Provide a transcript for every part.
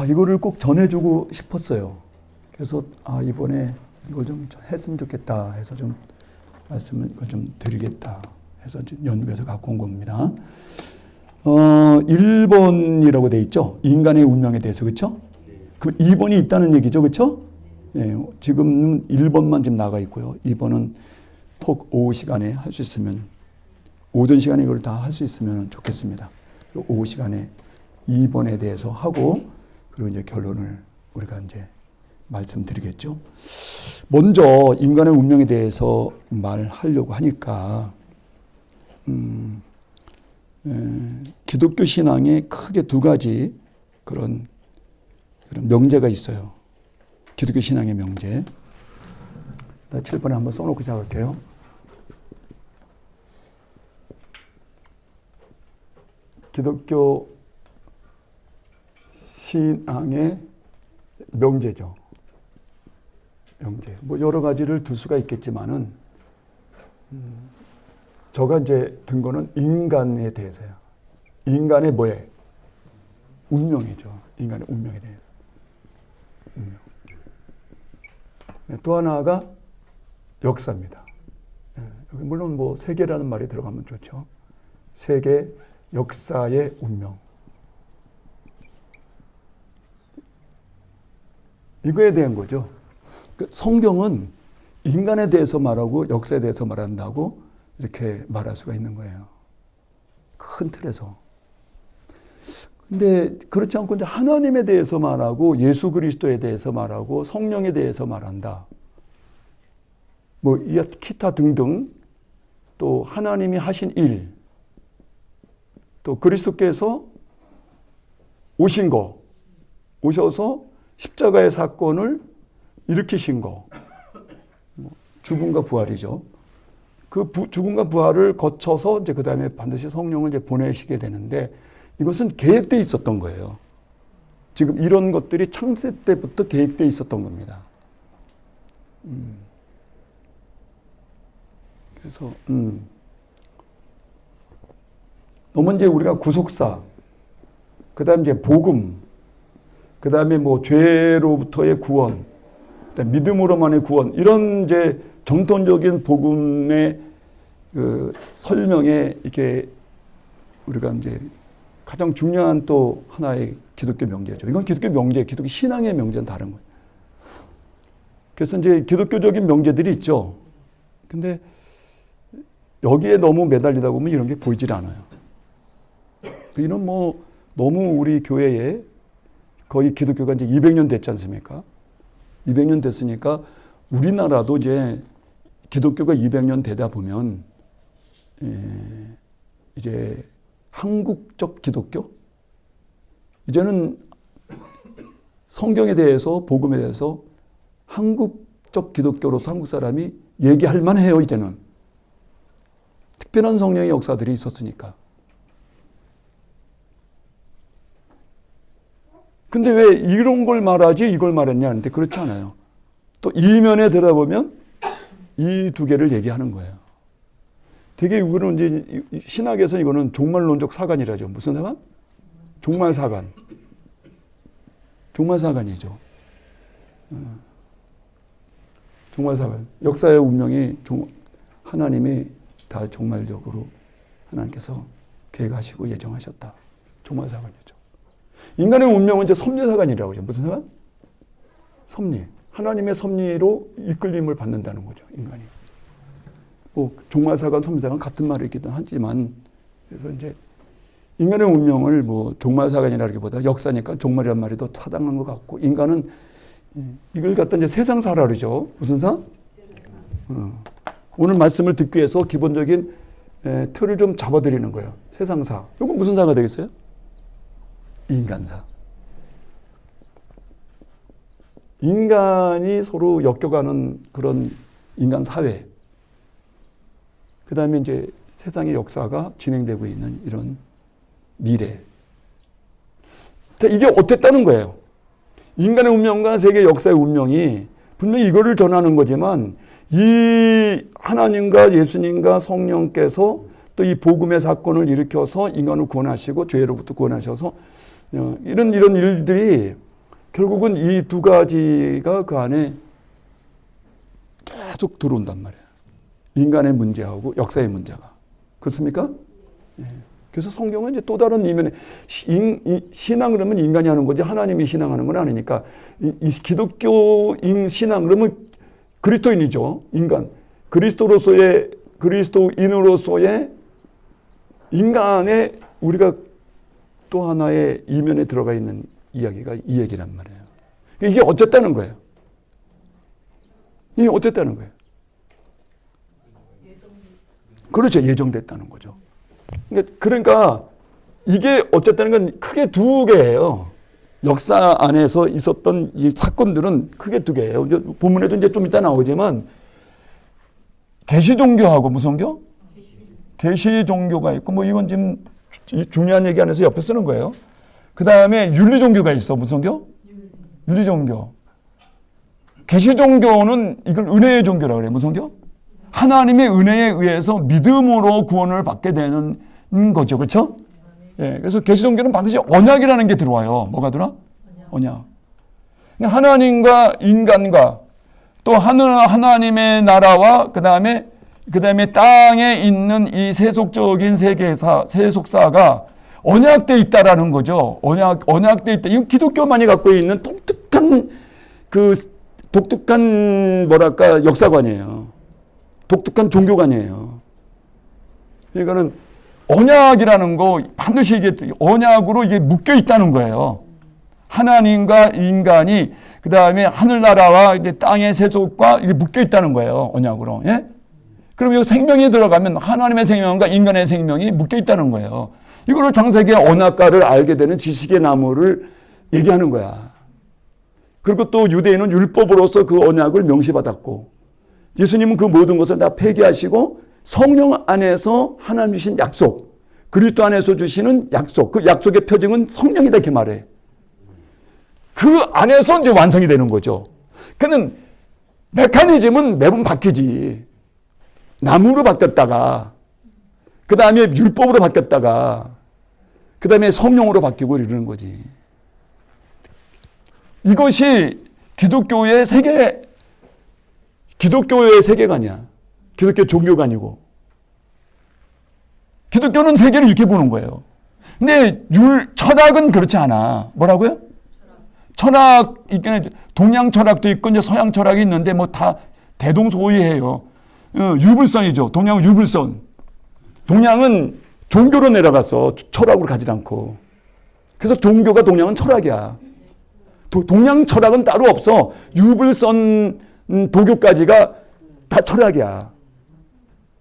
이거를 꼭 전해주고 싶었어요. 그래서 이번에 이걸 좀 했으면 좋겠다 해서 좀 말씀을 좀 드리겠다 해서 연구해서 갖고 온 겁니다. 1번이라고 돼 있죠. 인간의 운명에 대해서. 그렇죠? 그럼 2번이 있다는 얘기죠. 그렇죠? 예, 지금 1번만 지금 나가 있고요. 2번은 꼭 오후 시간에 할 수 있으면, 오전 시간에 이걸 다 할 수 있으면 좋겠습니다. 오후 시간에 2번에 대해서 하고, 그리고 이제 결론을 우리가 이제 말씀드리겠죠. 먼저 인간의 운명에 대해서 말하려고 하니까, 기독교 신앙에 크게 두 가지 그런 명제가 있어요. 기독교 신앙의 명제. 7번에 한번 써놓고 시작할게요. 기독교 신앙의 명제죠. 명제. 뭐 여러 가지를 둘 수가 있겠지만은, 저가 이제 든 거는 인간에 대해서요. 인간의 뭐에? 운명이죠. 인간의 운명에 대해서. 운명. 또 하나가 역사입니다. 물론 뭐 세계라는 말이 들어가면 좋죠. 세계 역사의 운명. 이거에 대한 거죠. 성경은 인간에 대해서 말하고 역사에 대해서 말한다고 이렇게 말할 수가 있는 거예요. 큰 틀에서. 근데 그렇지 않고 이제 하나님에 대해서 말하고 예수 그리스도에 대해서 말하고 성령에 대해서 말한다. 뭐 기타 등등 또 하나님이 하신 일, 또 그리스도께서 오신 거, 오셔서 십자가의 사건을 일으키신 거, 죽음과 부활이죠. 그 죽음과 부활을 거쳐서 이제 그 다음에 반드시 성령을 이제 보내시게 되는데 이것은 계획되어 있었던 거예요. 지금 이런 것들이 창세 때부터 계획되어 있었던 겁니다. 그래서 너무 이제 우리가 구속사, 그 다음에 이제 복음, 그 다음에 뭐 죄로부터의 구원, 믿음으로만의 구원, 이런 이제 정통적인 복음의 그 설명에 이렇게 우리가 이제 가장 중요한 또 하나의 기독교 명제죠. 이건 기독교 명제, 기독교 신앙의 명제는 다른 거예요. 그래서 이제 기독교적인 명제들이 있죠. 근데 여기에 너무 매달리다 보면 이런 게 보이질 않아요. 이런 뭐 너무 우리 교회에 거의 기독교가 이제 200년 됐지 않습니까? 200년 됐으니까 우리나라도 이제 기독교가 200년 되다 보면 이제 한국적 기독교? 이제는 성경에 대해서 복음에 대해서 한국적 기독교로서 한국 사람이 얘기할 만해요. 이제는 특별한 성령의 역사들이 있었으니까. 근데 왜 이런 걸 말하지 이걸 말했냐 하는데 그렇지 않아요. 또 이면에 들어보면 이 두 개를 얘기하는 거예요. 되게 이거는 이제 신학에서 이거는 종말론적 사관이라죠. 무슨 사관? 종말 사관. 종말 사관이죠. 종말 사관. 역사의 운명이 하나님이 다 종말적으로 하나님께서 계획하시고 예정하셨다. 종말 사관이죠. 인간의 운명은 이제 섭리사관이라고 하죠. 무슨 사관? 섭리. 하나님의 섭리로 이끌림을 받는다는 거죠. 인간이. 뭐 종말사관, 섭리사관 같은 말이기도 하지만 그래서 이제 인간의 운명을 뭐 종말사관이라기보다 역사니까 종말이란 말이 더 타당한 것 같고 인간은 이걸 갖다 이제 세상사라 그러죠. 무슨 사? 오늘 말씀을 듣기 위해서 기본적인 틀을 좀 잡아드리는 거예요. 세상사. 이건 무슨 사가 되겠어요? 인간사. 인간이 서로 엮여가는 그런 인간 사회. 그 다음에 이제 세상의 역사가 진행되고 있는 이런 미래. 이게 어땠다는 거예요. 인간의 운명과 세계 역사의 운명이 분명히 이거를 전하는 거지만 이 하나님과 예수님과 성령께서 또 이 복음의 사건을 일으켜서 인간을 구원하시고 죄로부터 구원하셔서 이런 일들이 결국은 이 두 가지가 그 안에 계속 들어온단 말이에요. 인간의 문제하고 역사의 문제가. 그렇습니까? 예. 그래서 성경은 이제 또 다른 이면에 신앙 그러면 인간이 하는 거지 하나님이 신앙하는 건 아니니까 이 기독교인 신앙 그러면 그리스도인이죠. 인간. 그리스도인으로서의 인간의 우리가 또 하나의 이면에 들어가 있는 이야기가 이 얘기란 말이에요. 이게 어쨌다는 거예요. 이게 어쨌다는 거예요. 그렇죠. 예정됐다는 거죠. 그러니까 이게 어쨌다는 건 크게 두 개예요. 역사 안에서 있었던 이 사건들은 크게 두 개예요. 본문에도 이제 좀 이따 나오지만 계시 종교하고 무슨 종교? 계시 종교가 있고 뭐 이건 지금 중요한 얘기 안에서 옆에 쓰는 거예요. 그 다음에 윤리 종교가 있어. 무슨 종교? 윤리 종교. 계시 종교는 이걸 은혜의 종교라고 그래요. 무슨 종교? 하나님의 은혜에 의해서 믿음으로 구원을 받게 되는 거죠. 그렇죠? 예. 그래서 계시 종교는 반드시 언약이라는 게 들어와요. 뭐가 들어? 언약. 하나님과 인간과 또 하나님의 나라와 그다음에 땅에 있는 이 세속적인 세속사가 언약돼 있다라는 거죠. 언약돼 있다. 이건 기독교만이 갖고 있는 독특한 뭐랄까 역사관이에요. 독특한 종교관이에요. 그러니까는 언약이라는 거 반드시 이게 언약으로 이게 묶여 있다는 거예요. 하나님과 인간이 그 다음에 하늘나라와 이제 땅의 세속과 이게 묶여 있다는 거예요. 언약으로. 예? 그럼 여기 생명이 들어가면 하나님의 생명과 인간의 생명이 묶여 있다는 거예요. 이거를 창세기의 언약가를 알게 되는 지식의 나무를 얘기하는 거야. 그리고 또 유대인은 율법으로서 그 언약을 명시받았고 예수님은 그 모든 것을 다 폐기하시고 성령 안에서 하나님 주신 약속, 그리스도 안에서 주시는 약속, 그 약속의 표징은 성령이다 이렇게 말해. 그 안에서 이제 완성이 되는 거죠. 그는 메커니즘은 매번 바뀌지. 나무로 바뀌었다가 그 다음에 율법으로 바뀌었다가 그 다음에 성령으로 바뀌고 이러는 거지. 이것이 기독교의 세계관이야. 기독교 종교관이고. 기독교는 세계를 이렇게 보는 거예요. 근데 철학은 그렇지 않아. 뭐라고요? 철학, 동양 철학도 있고 이제 서양 철학이 있는데 뭐 다 대동소이해요. 유불선이죠. 동양은 유불선. 동양은 종교로 내려갔어. 철학으로 가지 않고. 그래서 종교가 동양은 철학이야. 동양 철학은 따로 없어. 유불선 도교까지가 다 철학이야.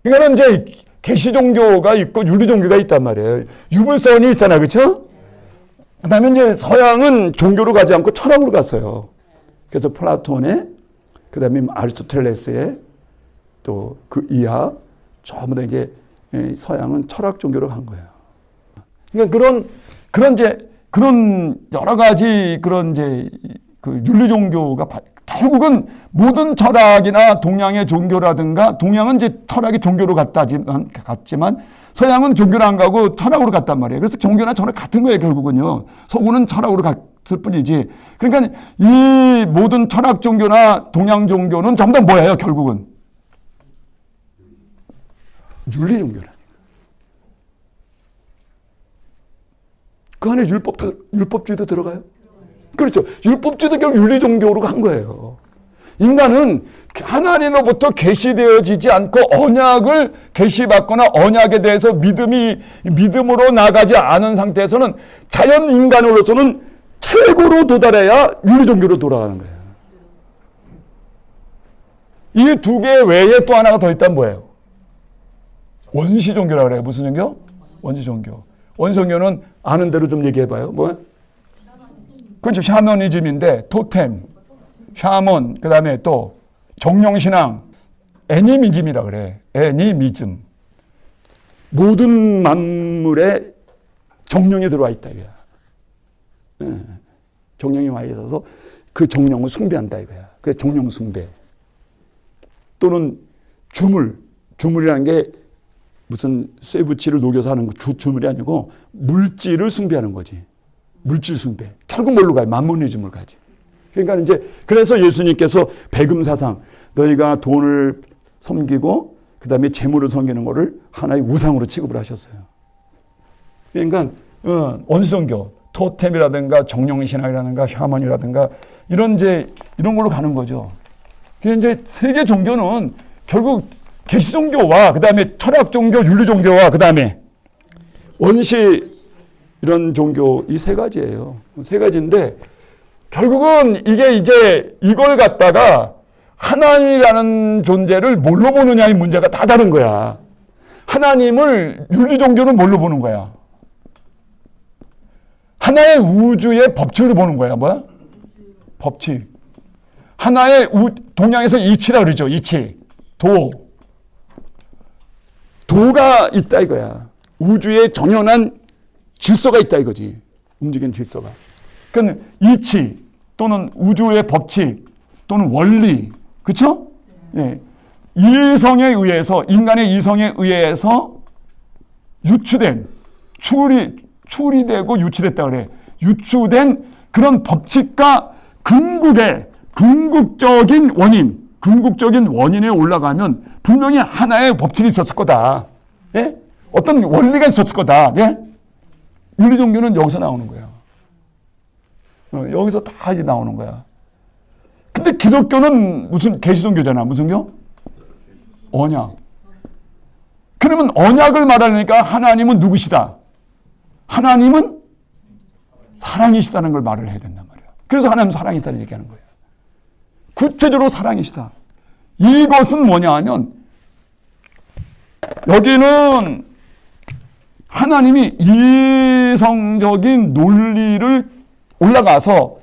그러니까 이제 계시 종교가 있고 윤리 종교가 있단 말이에요. 유불선이 있잖아, 그렇죠? 그다음에 이제 서양은 종교로 가지 않고 철학으로 갔어요. 그래서 플라톤의, 그다음에 아리스토텔레스의 또 그 이하 전부 다 이게 서양은 철학 종교로 간 거예요. 그러니까 그런 여러 가지 그런 이제 그 윤리 종교가 결국은 모든 철학이나 동양의 종교라든가 동양은 이제 철학이 종교로 갔지만 서양은 종교로 안 가고 철학으로 갔단 말이에요. 그래서 종교나 철학 같은 거예요, 결국은요. 서구는 철학으로 갔을 뿐이지. 그러니까 이 모든 철학 종교나 동양 종교는 전부 다 뭐예요, 결국은? 윤리 종교라니까. 그 안에 율법주의도 들어가요? 그렇죠. 율법주의도 결국 윤리 종교로 간 거예요. 인간은 하나님으로부터 계시되어지지 않고 언약을 계시받거나 언약에 대해서 믿음으로 나가지 않은 상태에서는 자연 인간으로서는 최고로 도달해야 윤리 종교로 돌아가는 거예요. 이 두 개 외에 또 하나가 더 있다면 뭐예요? 원시 종교라고 그래요. 무슨 종교? 원시 종교. 원시 종교는 아는 대로 좀 얘기해봐요. 뭐야? 그렇죠. 샤머니즘인데 토템, 샤먼, 그 다음에 또 정령신앙, 애니미즘이라 그래. 애니미즘. 모든 만물에 정령이 들어와 있다 이거야. 정령이 와 있어서 그 정령을 숭배한다 이거야. 그게 정령 숭배. 또는 주물이라는 게 무슨 쇠붙이를 녹여서 하는 주물이 아니고 물질을 숭배하는 거지. 물질 숭배. 결국 뭘로 가요? 만모니즘을 가지. 그러니까 이제 그래서 예수님께서 배금사상, 너희가 돈을 섬기고 그다음에 재물을 섬기는 거를 하나의 우상으로 취급을 하셨어요. 그러니까 원수종교, 토템이라든가 정령신앙이라든가 샤먼이라든가 이런 걸로 가는 거죠. 그게 이제 세계 종교는 결국 계시 종교와 그다음에 철학 종교, 윤리 종교와 그다음에 원시 이런 종교 이 세 가지예요. 세 가지인데 결국은 이게 이제 이걸 갖다가 하나님이라는 존재를 뭘로 보느냐의 문제가 다 다른 거야. 하나님을 윤리 종교는 뭘로 보는 거야? 하나의 우주의 법칙으로 보는 거야. 뭐야? 법칙. 하나의 동양에서 이치라 그러죠. 이치. 도가 있다 이거야. 우주에 정연한 질서가 있다 이거지. 움직이는 질서가. 그러니까 이치 또는 우주의 법칙 또는 원리. 그렇죠? 예. 이성에 의해서 인간의 이성에 의해서 유추된 추리되고 유추됐다 그래. 유추된 그런 법칙과 궁극적인 원인에 올라가면 분명히 하나의 법칙이 있었을 거다. 예? 어떤 원리가 있었을 거다. 예? 윤리 종교는 여기서 나오는 거야. 여기서 다 이제 나오는 거야. 근데 기독교는 무슨 계시 종교잖아. 무슨 교? 언약. 그러면 언약을 말하려니까 하나님은 누구시다? 하나님은 사랑이시다는 걸 말을 해야 된단 말이야. 그래서 하나님은 사랑이시다는 얘기하는 거예요. 구체적으로 사랑이시다. 이것은 뭐냐 하면 여기는 하나님이 이성적인 논리를 올라가서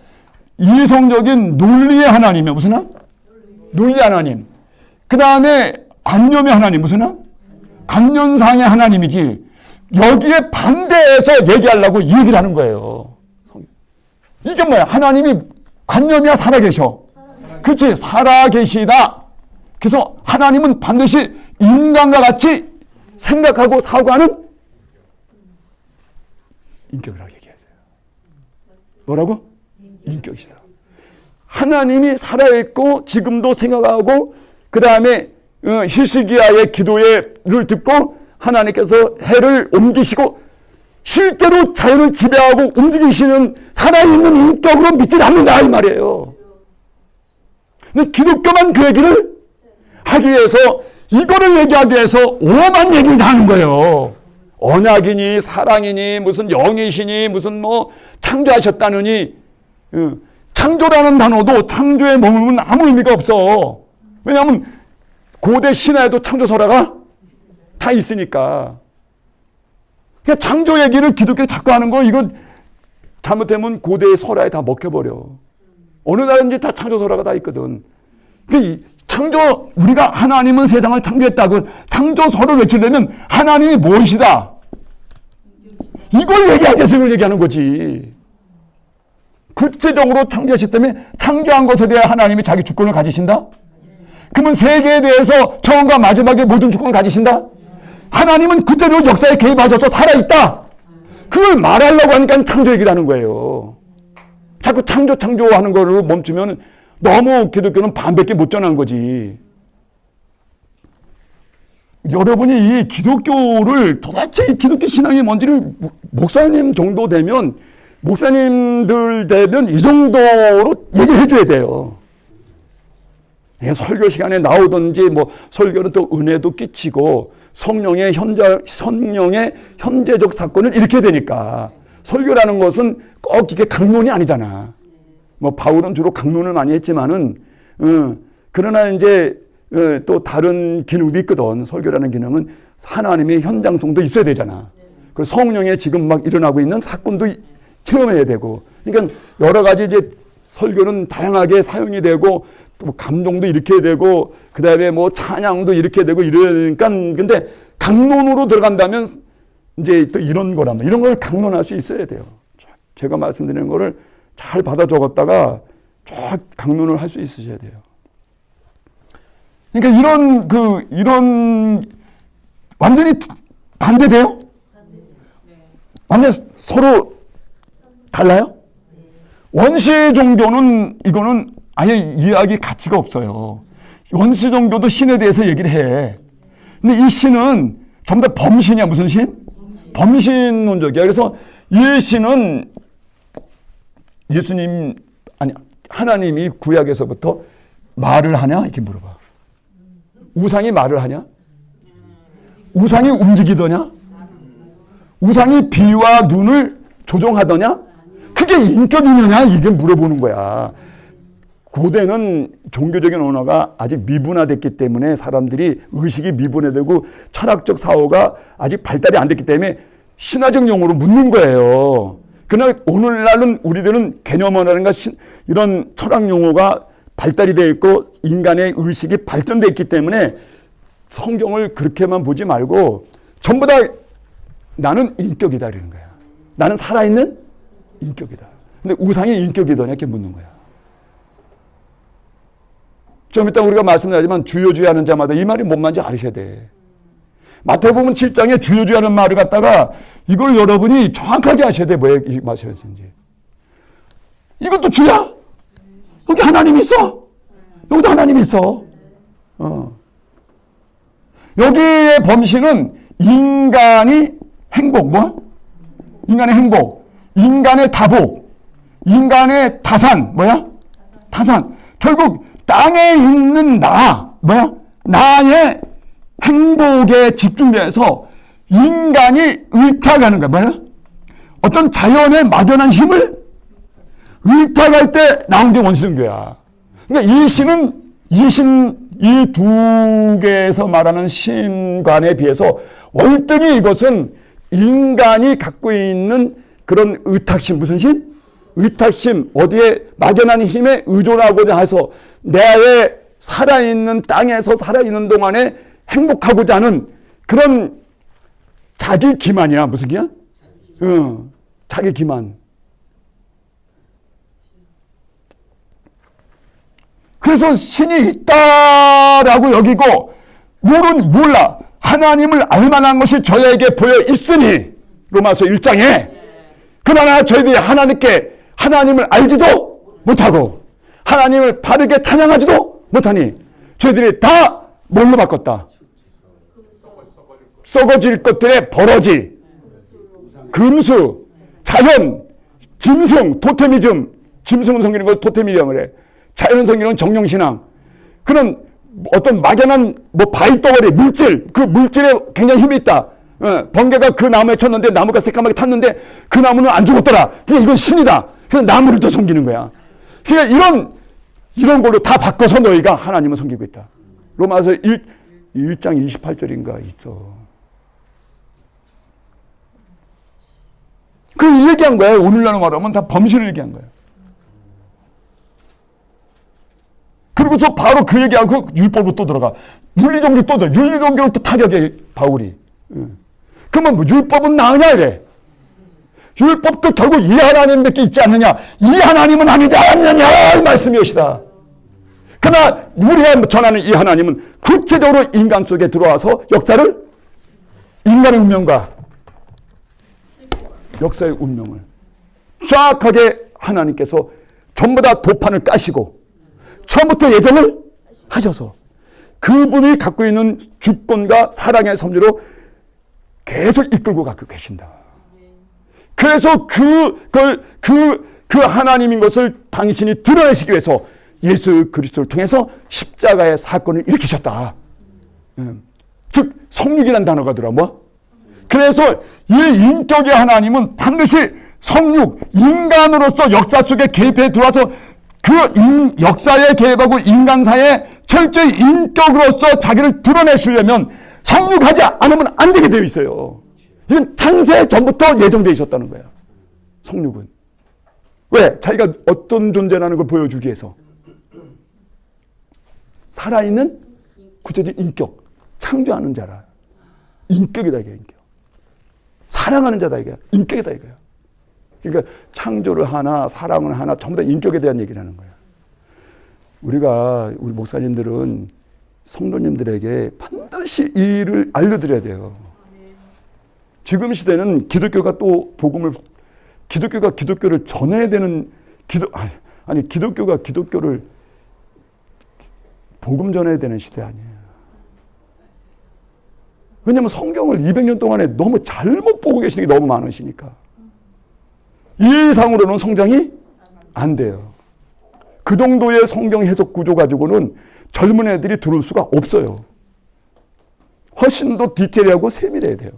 이성적인 논리의 하나님이야. 무슨 한? 논리 하나님. 그 다음에 관념의 하나님. 무슨 한? 관념상의 하나님이지. 여기에 반대해서 얘기하려고 이 얘기를 하는 거예요. 이게 뭐야? 하나님이 관념이야? 살아계셔? 그렇지. 살아계시다. 그래서 하나님은 반드시 인간과 같이 생각하고 사고하는 인격이라고 얘기하세요. 뭐라고? 인격이시다. 하나님이 살아있고 지금도 생각하고 그 다음에 히스기야의 기도를 듣고 하나님께서 해를 옮기시고 실제로 자연을 지배하고 움직이시는 살아있는 인격으로 믿지 않는다 이 말이에요. 근데 기독교만 그 얘기를 하기 위해서 이거를 얘기하기 위해서 오만 얘기를 다 하는 거예요. 언약이니 사랑이니 무슨 영이시니 무슨 뭐 창조하셨다느니. 창조라는 단어도 창조에 머물면 아무 의미가 없어. 왜냐하면 고대 신화에도 창조설화가 다 있으니까. 그러니까 창조 얘기를 기독교에 자꾸 하는 거 이건 잘못되면 고대의 설화에 다 먹혀버려. 어느 나라든지 다 창조설화가 다 있거든. 우리가 하나님은 세상을 창조했다고 창조설을 외치려면 하나님이 무엇이다? 이걸 얘기하기 위해서 이걸 얘기하는 거지. 구체적으로 창조하셨기 때문에 창조한 것에 대해 하나님이 자기 주권을 가지신다? 그러면 세계에 대해서 처음과 마지막에 모든 주권을 가지신다? 하나님은 구체적으로 역사에 개입하셔서 살아있다. 그걸 말하려고 하니까 창조 얘기를 하는 거예요. 자꾸 창조하는 거를 멈추면 너무 기독교는 반밖에 못 전한 거지. 여러분이 이 기독교를 도대체 기독교 신앙이 뭔지를 목사님 정도 되면 목사님들 되면 이 정도로 얘기를 해줘야 돼요. 설교 시간에 나오든지 뭐 설교는 또 은혜도 끼치고 성령의 현재적 사건을 일으켜야 되니까 설교라는 것은 꼭 이게 강론이 아니잖아. 뭐 바울은 주로 강론을 많이 했지만은 그러나 이제 또 다른 기능도 있거든. 설교라는 기능은 하나님의 현장성도 있어야 되잖아. 그 성령에 지금 막 일어나고 있는 사건도 체험해야 되고. 그러니까 여러 가지 이제 설교는 다양하게 사용이 되고 또 감동도 일으켜야 되고 그다음에 뭐 찬양도 일으켜야 되고 이러니까 근데 강론으로 들어간다면 이제 또 이런 거라면 이런 걸 강론할 수 있어야 돼요. 제가 말씀드리는 거를 잘 받아 적었다가 쫙 강론을 할 수 있으셔야 돼요. 그러니까 이런 완전히 반대돼요? 완전 서로 달라요? 원시 종교는 이거는 아예 이야기 가치가 없어요. 원시 종교도 신에 대해서 얘기를 해. 근데 이 신은 전부 다 범신이야. 무슨 신? 범신론적이야. 그래서 이 신은 예수님, 아니, 하나님이 구약에서부터 말을 하냐? 이렇게 물어봐. 우상이 말을 하냐? 우상이 움직이더냐? 우상이 비와 눈을 조종하더냐? 그게 인격이느냐? 이게 물어보는 거야. 고대는 종교적인 언어가 아직 미분화됐기 때문에 사람들이 의식이 미분화되고 철학적 사고가 아직 발달이 안 됐기 때문에 신화적 용어로 묻는 거예요. 그러나 오늘날은 우리들은 개념 언어라든가 이런 철학 용어가 발달이 되어 있고 인간의 의식이 발전되어 있기 때문에 성경을 그렇게만 보지 말고 전부 다 나는 인격이다 이러는 거야. 나는 살아있는 인격이다. 근데 우상이 인격이더냐 이렇게 묻는 거야. 좀 이따 우리가 말씀드리지만 주여 주여 하는 자마다 이 말이 뭔 말인지 알으셔야 돼. 마태복음 7장에 주여 주여 하는 말을 갖다가 이걸 여러분이 정확하게 아셔야 돼. 뭐에 이 말씀인지. 이것도 주야? 여기 하나님이 있어. 여기도 하나님이 있어. 여기의 범신은 인간이 행복, 뭐? 인간의 행복, 인간의 다복, 인간의 다산, 뭐야? 다산. 결국 땅에 있는 나, 뭐야? 나의 행복에 집중돼서 인간이 의탁하는 거야. 뭐야? 어떤 자연에 막연한 힘을 의탁할 때 나온 게 원시종교야. 그러니까 이 신은 이 두 개에서 말하는 신관에 비해서 월등히 이것은 인간이 갖고 있는 그런 의탁심, 무슨 심? 의탁심, 어디에 막연한 힘에 의존하고자 해서 내의 살아있는 땅에서 살아있는 동안에 행복하고자 하는 그런 자기 기만이야. 무슨 기만? 자기 기만. 그래서 신이 있다라고 여기고 몰라. 하나님을 알만한 것이 저에게 보여 있으니 로마서 1장에 그러나 저희들이 하나님을 알지도 못하고 하나님을 바르게 찬양하지도 못하니 저희들이 다 뭘로 바꿨다? 썩어질 것들의 버러지, 금수, 자연, 짐승, 토테미즘. 짐승은 섬기는 걸 토테미즘을 해. 자연은 섬기는 정령신앙. 그런 어떤 막연한 바위덩어리, 물질, 그 물질에 굉장히 힘이 있다. 번개가 그 나무에 쳤는데 나무가 새까맣게 탔는데 그 나무는 안 죽었더라. 그냥 이건 신이다. 그냥 나무를 또 섬기는 거야. 그러니까 이런 걸로 다 바꿔서 너희가 하나님을 섬기고 있다. 로마서 1장 28절인가 있어. 그 얘기한 거야. 오늘날 말하면 다 범신을 얘기한 거야. 그리고서 바로 그 얘기하고 율법으로 또 들어가. 윤리종교 또 들어가. 윤리종교를 또 타격해, 바울이. 그러면 뭐 율법은 나으냐 이래. 율법도 결국 이 하나님밖에 있지 않느냐. 이 하나님은 아니지 않느냐 이 말씀이옵시다. 그러나 우리가 전하는 이 하나님은 구체적으로 인간 속에 들어와서 역사를 인간의 운명과 역사의 운명을 정확하게 하나님께서 전부 다 도판을 까시고 처음부터 예정을 하셔서 그분이 갖고 있는 주권과 사랑의 섭리로 계속 이끌고 가고 계신다. 그래서 그 하나님인 것을 당신이 드러내시기 위해서 예수 그리스도를 통해서 십자가의 사건을 일으키셨다. 즉 성육이라는 단어가 들어 뭐? 그래서 이 인격의 하나님은 반드시 성육, 인간으로서 역사 속에 개입해 들어와서 그 역사에 개입하고 인간사에 철저히 인격으로서 자기를 드러내시려면 성육하지 않으면 안 되게 되어 있어요. 이건 창세 전부터 예정되어 있었다는 거야. 성육은. 왜? 자기가 어떤 존재라는 걸 보여주기 위해서. 살아있는 구체적인 인격. 창조하는 자라. 인격이다 이게 인격. 사랑하는 자다 이게 인격이다 이거야. 그러니까 창조를 하나 사랑을 하나 전부 다 인격에 대한 얘기를 하는 거야. 우리 목사님들은 성도님들에게 반드시 이 일을 알려드려야 돼요. 지금 시대는 기독교가 또 복음을 기독교가 기독교를 전해야 되는 기독교가 기독교를 복음 전해야 되는 시대 아니에요. 왜냐하면 성경을 200년 동안에 너무 잘못 보고 계시는 게 너무 많으시니까. 이 이상으로는 성장이 안 돼요. 그 정도의 성경 해석 구조 가지고는 젊은 애들이 들을 수가 없어요. 훨씬 더 디테일하고 세밀해야 돼요.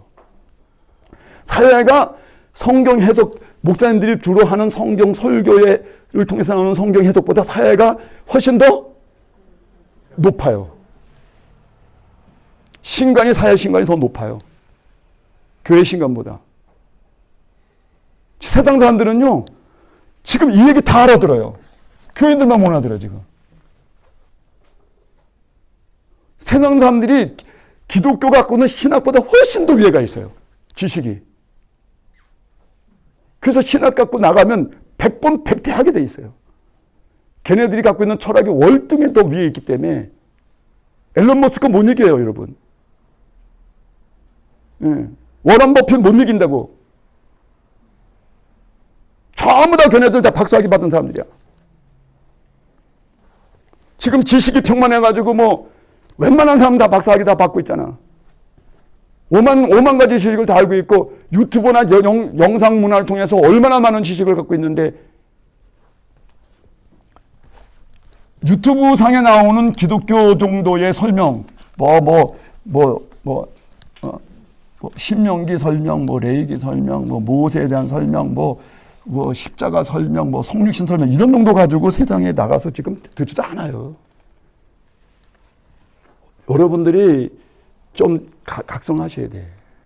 사회가 성경 해석, 목사님들이 주로 하는 성경 설교를 통해서 나오는 성경 해석보다 사회가 훨씬 더 높아요. 신관이 사회 신관이 더 높아요. 교회 신관보다. 세상 사람들은요, 지금 이 얘기 다 알아들어요. 교인들만 못 알아들어요, 지금. 세상 사람들이 기독교 갖고 있는 신학보다 훨씬 더 위에가 있어요. 지식이. 그래서 신학 갖고 나가면 100번 100대 하게 돼 있어요. 걔네들이 갖고 있는 철학이 월등히 더 위에 있기 때문에 앨런 머스크 못 이겨요, 여러분. 예. 워런 버핏 못 이긴다고. 전부 다 걔네들 다 박사학위 받은 사람들이야. 지금 지식이 평만해가지고 뭐 웬만한 사람 다 박사학위 다 받고 있잖아. 5만 가지 지식을 다 알고 있고 유튜브나 영상 문화를 통해서 얼마나 많은 지식을 갖고 있는데 유튜브 상에 나오는 기독교 정도의 설명, 신명기 설명, 레위기 설명, 모세에 대한 설명, 십자가 설명, 성육신 설명 이런 정도 가지고 세상에 나가서 지금 듣지도 않아요. 여러분들이 좀 각성하셔야 돼.